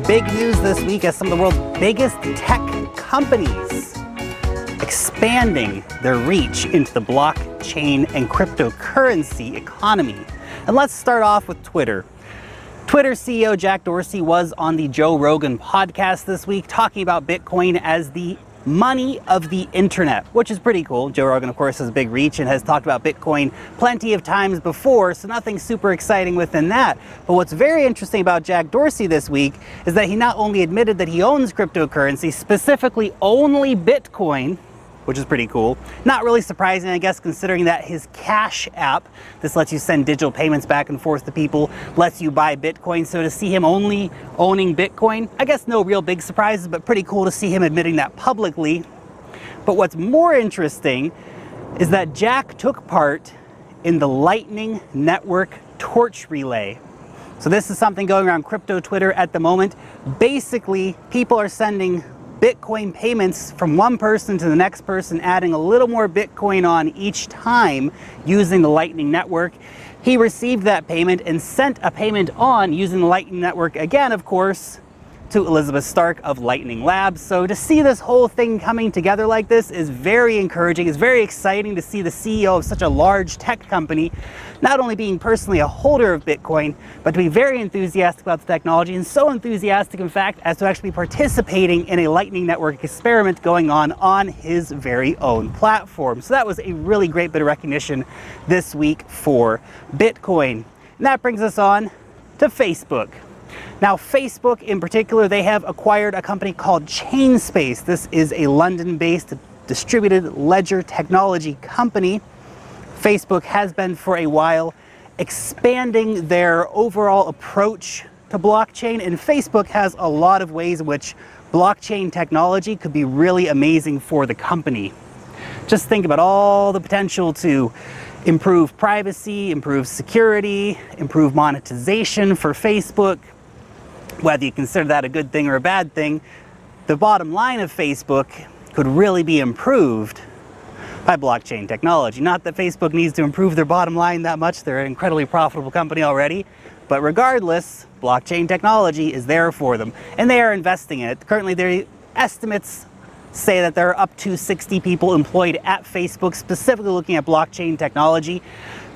big news this week as some of the world's biggest tech companies expanding their reach into the blockchain and cryptocurrency economy. And let's start off with Twitter. Twitter CEO Jack Dorsey was on the Joe Rogan podcast this week talking about Bitcoin as the money of the internet, which is pretty cool. Joe Rogan, of course, has a big reach and has talked about Bitcoin plenty of times before, so nothing super exciting within that. But what's very interesting about Jack Dorsey this week is that he not only admitted that he owns cryptocurrency, specifically only Bitcoin, which is pretty cool. Not really surprising, I guess, considering that his Cash app, this lets you send digital payments back and forth to people, lets you buy Bitcoin. So to see him only owning Bitcoin, I guess no real big surprises, but pretty cool to see him admitting that publicly. But what's more interesting is that Jack took part in the Lightning Network torch relay. So this is something going around crypto Twitter at the moment. Basically, people are sending Bitcoin payments from one person to the next person, adding a little more Bitcoin on each time using the Lightning Network. He received that payment and sent a payment on using the Lightning Network again, of course, to Elizabeth Stark of Lightning Labs. So to see this whole thing coming together like this is very encouraging. It's very exciting to see the CEO of such a large tech company not only being personally a holder of Bitcoin, but to be very enthusiastic about the technology, and so enthusiastic, in fact, as to actually participating in a Lightning Network experiment going on his very own platform. So that was a really great bit of recognition this week for Bitcoin. And that brings us on to Facebook. Now, Facebook in particular, they have acquired a company called COINBASE. This is a London-based distributed ledger technology company. Facebook has been for a while expanding their overall approach to blockchain, and Facebook has a lot of ways in which blockchain technology could be really amazing for the company. Just think about all the potential to improve privacy, improve security, improve monetization for Facebook. Whether you consider that a good thing or a bad thing, the bottom line of Facebook could really be improved by blockchain technology. Not that Facebook needs to improve their bottom line that much, they're an incredibly profitable company already, but regardless, blockchain technology is there for them, and they are investing in it. Currently, their estimates say that there are up to 60 people employed at Facebook, specifically looking at blockchain technology.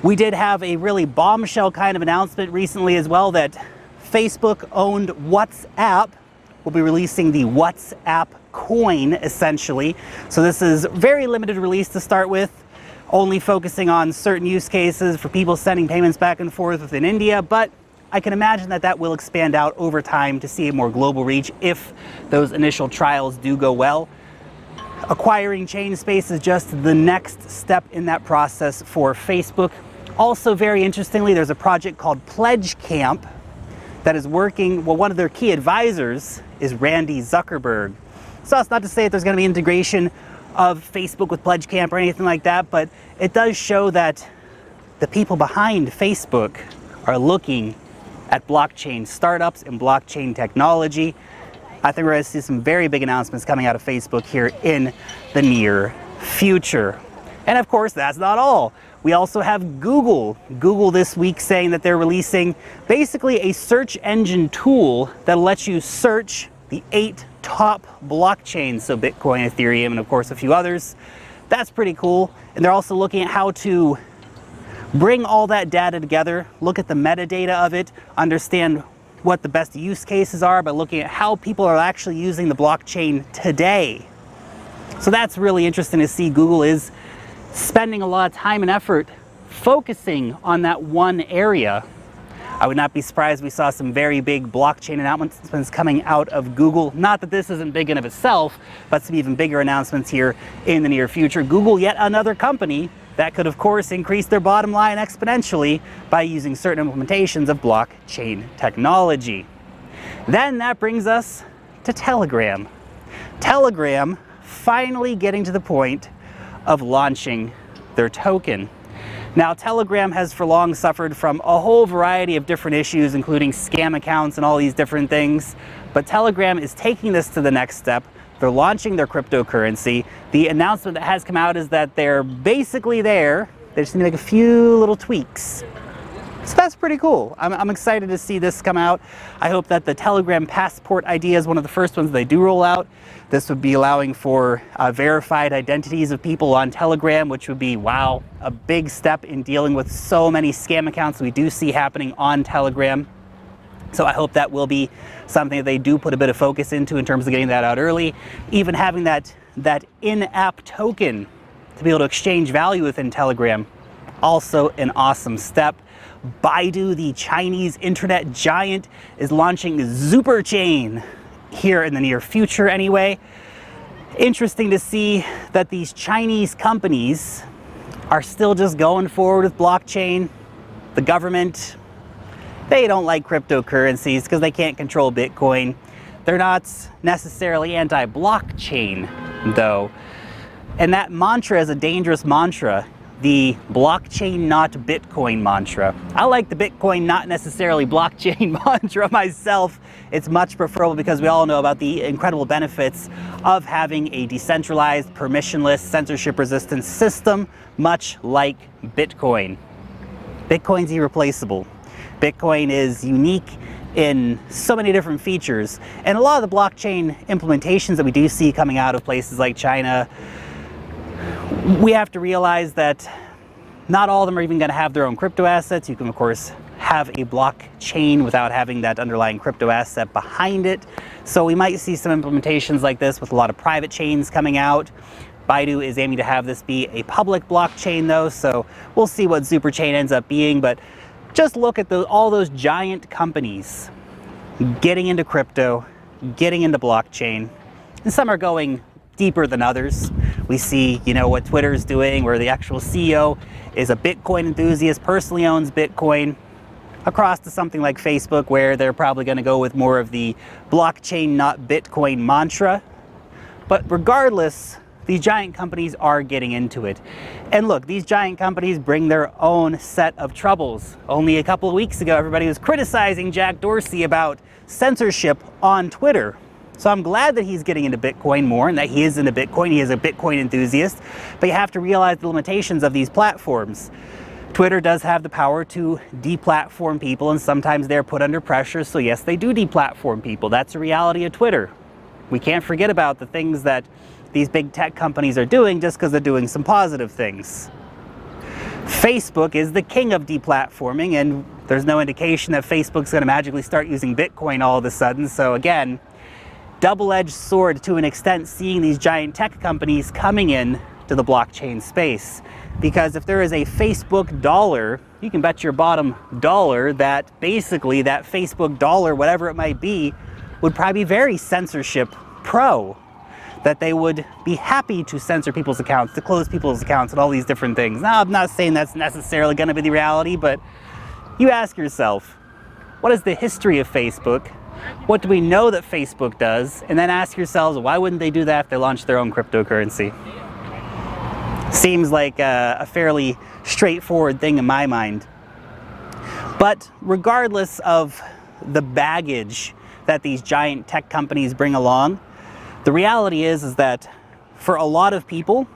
We did have a really bombshell kind of announcement recently as well that Facebook-owned WhatsApp will be releasing the WhatsApp coin, essentially. So this is very limited release to start with, only focusing on certain use cases for people sending payments back and forth within India, but I can imagine that that will expand out over time to see a more global reach if those initial trials do go well. Acquiring COINBASE is just the next step in that process for Facebook. Also, very interestingly, there's a project called Pledge Camp that is working, well, one of their key advisors is Randy Zuckerberg. So that's not to say that there's going to be integration of Facebook with Pledge Camp or anything like that, but it does show that the people behind Facebook are looking at blockchain startups and blockchain technology. I think we're going to see some very big announcements coming out of Facebook here in the near future. And of course, that's not all. We also have Google. Google this week saying that they're releasing basically a search engine tool that lets you search the 8 top blockchains, so Bitcoin, Ethereum, and of course a few others. That's pretty cool. And they're also looking at how to bring all that data together, look at the metadata of it, understand what the best use cases are by looking at how people are actually using the blockchain today. So that's really interesting to see. Google is spending a lot of time and effort focusing on that one area. I would not be surprised if we saw some very big blockchain announcements coming out of Google. Not that this isn't big in of itself, but some even bigger announcements here in the near future. Google, yet another company that could, of course, increase their bottom line exponentially by using certain implementations of blockchain technology. Then that brings us to Telegram. Telegram finally getting to the point of launching their token. Now, Telegram has for long suffered from a whole variety of different issues, including scam accounts and all these different things. But Telegram is taking this to the next step. They're launching their cryptocurrency. The announcement that has come out is that they're basically there. They just need to make a few little tweaks. So that's pretty cool. I'm excited to see this come out. I hope that the Telegram passport idea is one of the first ones they do roll out. This would be allowing for verified identities of people on Telegram, which would be, wow, a big step in dealing with so many scam accounts we do see happening on Telegram. So I hope that will be something that they do put a bit of focus into in terms of getting that out early. Even having that in-app token to be able to exchange value within Telegram, also an awesome step. Baidu, the Chinese internet giant, is launching Super Chain here in the near future anyway. Interesting to see that these Chinese companies are still just going forward with blockchain. The government, they don't like cryptocurrencies because they can't control Bitcoin. They're not necessarily anti-blockchain though. And that mantra is a dangerous mantra. The blockchain, not Bitcoin mantra. I like the Bitcoin, not necessarily blockchain mantra myself. It's much preferable because we all know about the incredible benefits of having a decentralized, permissionless, censorship-resistant system, much like Bitcoin. Bitcoin's irreplaceable. Bitcoin is unique in so many different features. And a lot of the blockchain implementations that we do see coming out of places like China, we have to realize that not all of them are even going to have their own crypto assets. You can, of course, have a blockchain without having that underlying crypto asset behind it. So we might see some implementations like this with a lot of private chains coming out. Baidu is aiming to have this be a public blockchain though, so we'll see what Super Chain ends up being. But just look at all those giant companies getting into crypto, getting into blockchain, and some are going deeper than others. We see, you know, what Twitter's doing, where the actual CEO is a Bitcoin enthusiast, personally owns Bitcoin, across to something like Facebook, where they're probably going to go with more of the blockchain, not Bitcoin mantra. But regardless, these giant companies are getting into it. And look, these giant companies bring their own set of troubles. Only a couple of weeks ago, everybody was criticizing Jack Dorsey about censorship on Twitter. So I'm glad that he's getting into Bitcoin more and that he is into Bitcoin. He is a Bitcoin enthusiast. But you have to realize the limitations of these platforms. Twitter does have the power to deplatform people, and sometimes they're put under pressure. So yes, they do deplatform people. That's a reality of Twitter. We can't forget about the things that these big tech companies are doing just because they're doing some positive things. Facebook is the king of deplatforming, and there's no indication that Facebook's going to magically start using Bitcoin all of a sudden. So again, double-edged sword to an extent, seeing these giant tech companies coming in to the blockchain space. Because if there is a Facebook dollar, you can bet your bottom dollar that basically that Facebook dollar, whatever it might be, would probably be very censorship pro. That they would be happy to censor people's accounts, to close people's accounts, and all these different things. Now, I'm not saying that's necessarily going to be the reality, but you ask yourself, what is the history of Facebook? What do we know that Facebook does? And then ask yourselves, why wouldn't they do that if they launched their own cryptocurrency? Seems like a fairly straightforward thing in my mind. But regardless of the baggage that these giant tech companies bring along, the reality is that for a lot of people,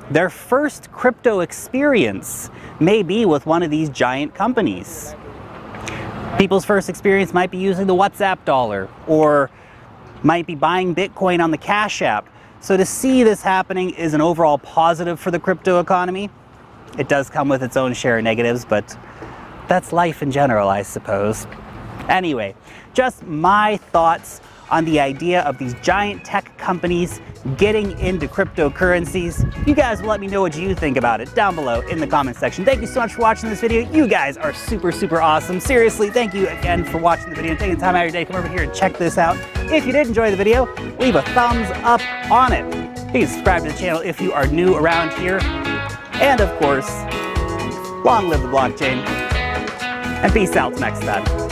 their first crypto experience may be with one of these giant companies. People's first experience might be using the WhatsApp dollar, or might be buying Bitcoin on the Cash App. So to see this happening is an overall positive for the crypto economy. It does come with its own share of negatives, but that's life in general, I suppose. Anyway, just my thoughts on the idea of these giant tech companies getting into cryptocurrencies. You guys will let me know what you think about it down below in the comment section. Thank you so much for watching this video. You guys are super, super awesome. Seriously, thank you again for watching the video and taking time out of your day to come over here and check this out. If you did enjoy the video, leave a thumbs up on it. Please subscribe to the channel if you are new around here. And of course, long live the blockchain. And peace out till next time.